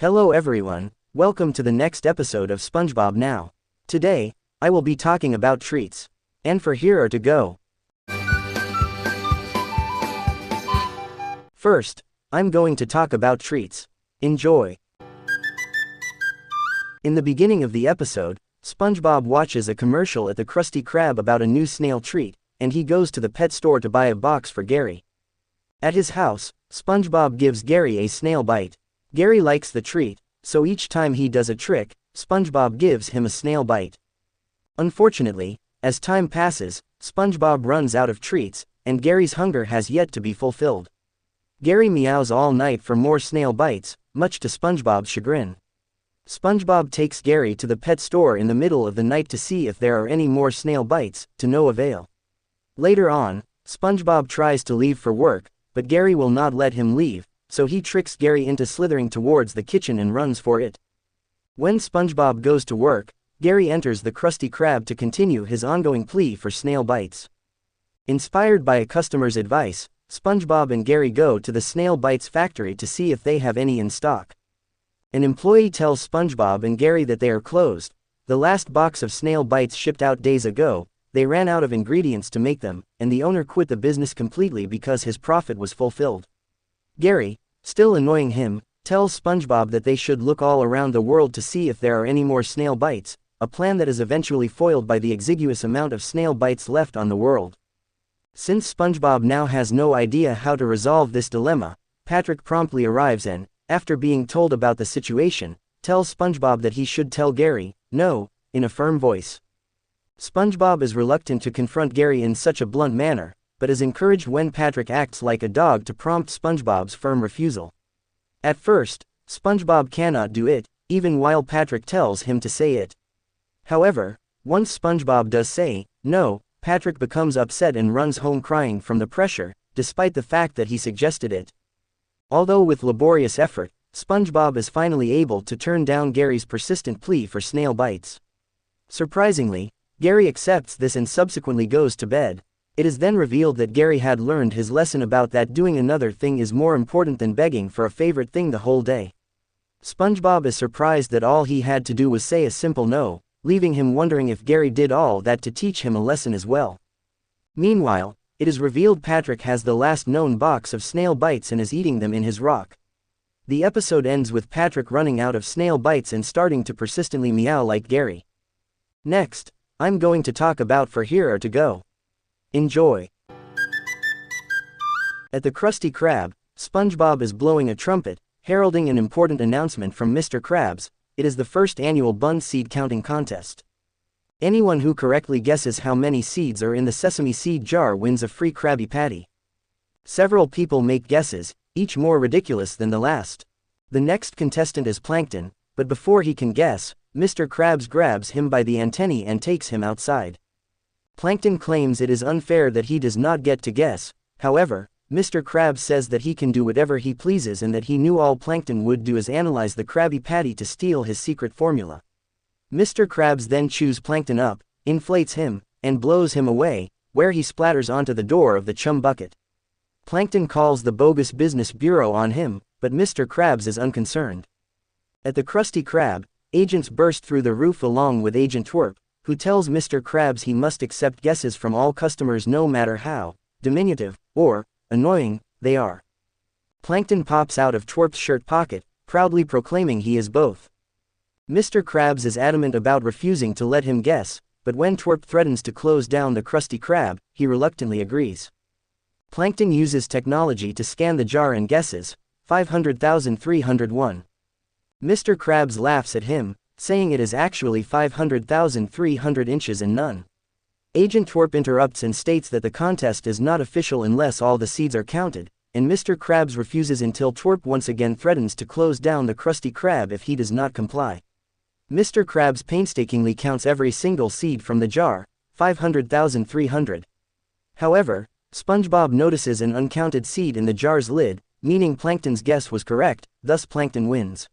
Hello everyone, welcome to the next episode of SpongeBob Now. Today, I will be talking about treats. And for here are to go. First, I'm going to talk about treats. Enjoy. In the beginning of the episode, SpongeBob watches a commercial at the Krusty Krab about a new snail treat, and he goes to the pet store to buy a box for Gary. At his house, SpongeBob gives Gary a snail bite. Gary likes the treat, so each time he does a trick, SpongeBob gives him a snail bite. Unfortunately, as time passes, SpongeBob runs out of treats, and Gary's hunger has yet to be fulfilled. Gary meows all night for more snail bites, much to SpongeBob's chagrin. SpongeBob takes Gary to the pet store in the middle of the night to see if there are any more snail bites, to no avail. Later on, SpongeBob tries to leave for work, but Gary will not let him leave, so he tricks Gary into slithering towards the kitchen and runs for it. When SpongeBob goes to work, Gary enters the Krusty Krab to continue his ongoing plea for snail bites. Inspired by a customer's advice, SpongeBob and Gary go to the Snail Bites factory to see if they have any in stock. An employee tells SpongeBob and Gary that they are closed. The last box of snail bites shipped out days ago, they ran out of ingredients to make them, and the owner quit the business completely because his profit was fulfilled. Gary, still annoying him, tells SpongeBob that they should look all around the world to see if there are any more snail bites, a plan that is eventually foiled by the exiguous amount of snail bites left on the world. Since SpongeBob now has no idea how to resolve this dilemma, Patrick promptly arrives and, after being told about the situation, tells SpongeBob that he should tell Gary, no, in a firm voice. SpongeBob is reluctant to confront Gary in such a blunt manner, but is encouraged when Patrick acts like a dog to prompt SpongeBob's firm refusal. At first, SpongeBob cannot do it, even while Patrick tells him to say it. However, once SpongeBob does say, no, Patrick becomes upset and runs home crying from the pressure, despite the fact that he suggested it. Although with laborious effort, SpongeBob is finally able to turn down Gary's persistent plea for snail bites. Surprisingly, Gary accepts this and subsequently goes to bed. It is then revealed that Gary had learned his lesson about that doing another thing is more important than begging for a favorite thing the whole day. SpongeBob is surprised that all he had to do was say a simple no, leaving him wondering if Gary did all that to teach him a lesson as well. Meanwhile, it is revealed Patrick has the last known box of snail bites and is eating them in his rock. The episode ends with Patrick running out of snail bites and starting to persistently meow like Gary. Next, I'm going to talk about For Here Are to Go. Enjoy. At the Krusty Krab, SpongeBob is blowing a trumpet, heralding an important announcement from Mr. Krabs. It is the first annual bun seed counting contest. Anyone who correctly guesses how many seeds are in the sesame seed jar wins a free Krabby Patty. Several people make guesses, each more ridiculous than the last. The next contestant is Plankton, but before he can guess, Mr. Krabs grabs him by the antennae and takes him outside. Plankton claims it is unfair that he does not get to guess. However, Mr. Krabs says that he can do whatever he pleases and that he knew all Plankton would do is analyze the Krabby Patty to steal his secret formula. Mr. Krabs then chews Plankton up, inflates him, and blows him away, where he splatters onto the door of the chum bucket. Plankton calls the bogus business bureau on him, but Mr. Krabs is unconcerned. At the Krusty Krab, agents burst through the roof along with Agent Twerp, who tells Mr. Krabs he must accept guesses from all customers no matter how diminutive or annoying they are. Plankton pops out of Twerp's shirt pocket, proudly proclaiming he is both. Mr. Krabs is adamant about refusing to let him guess, but when Twerp threatens to close down the Krusty Krab, he reluctantly agrees. Plankton uses technology to scan the jar and guesses, 500,301. Mr. Krabs laughs at him, saying it is actually 500,300 inches and none. Agent Twerp interrupts and states that the contest is not official unless all the seeds are counted, and Mr. Krabs refuses until Twerp once again threatens to close down the Krusty Krab if he does not comply. Mr. Krabs painstakingly counts every single seed from the jar, 500,300. However, SpongeBob notices an uncounted seed in the jar's lid, meaning Plankton's guess was correct, thus Plankton wins.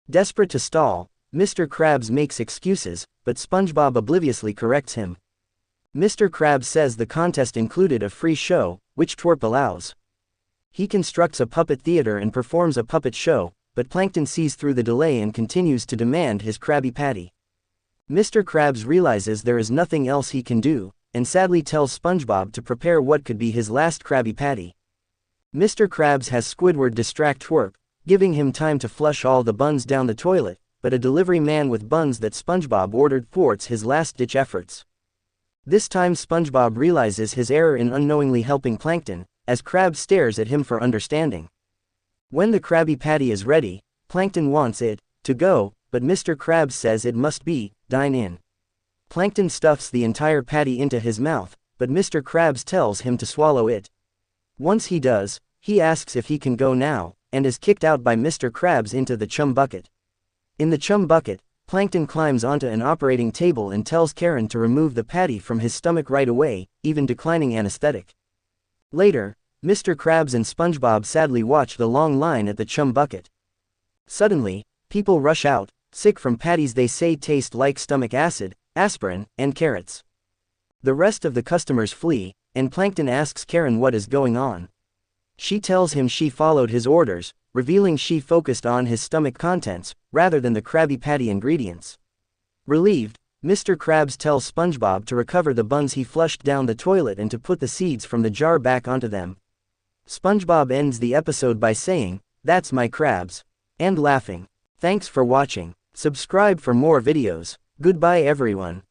Desperate to stall, Mr. Krabs makes excuses, but SpongeBob obliviously corrects him. Mr. Krabs says the contest included a free show, which Twerp allows. He constructs a puppet theater and performs a puppet show, but Plankton sees through the delay and continues to demand his Krabby Patty. Mr. Krabs realizes there is nothing else he can do, and sadly tells SpongeBob to prepare what could be his last Krabby Patty. Mr. Krabs has Squidward distract Twerp, giving him time to flush all the buns down the toilet, but a delivery man with buns that SpongeBob ordered thwarts his last-ditch efforts. This time SpongeBob realizes his error in unknowingly helping Plankton, as Krabs stares at him for understanding. When the Krabby Patty is ready, Plankton wants it to go, but Mr. Krabs says it must be dine in. Plankton stuffs the entire patty into his mouth, but Mr. Krabs tells him to swallow it. Once he does, he asks if he can go now, and is kicked out by Mr. Krabs into the chum bucket. In the chum bucket, Plankton climbs onto an operating table and tells Karen to remove the patty from his stomach right away, even declining anesthetic. Later, Mr. Krabs and SpongeBob sadly watch the long line at the chum bucket. Suddenly, people rush out, sick from patties they say taste like stomach acid, aspirin, and carrots. The rest of the customers flee, and Plankton asks Karen what is going on. She tells him she followed his orders, revealing she focused on his stomach contents, rather than the Krabby Patty ingredients. Relieved, Mr. Krabs tells SpongeBob to recover the buns he flushed down the toilet and to put the seeds from the jar back onto them. SpongeBob ends the episode by saying, "That's my crabs," and laughing. Thanks for watching. Subscribe for more videos. Goodbye everyone.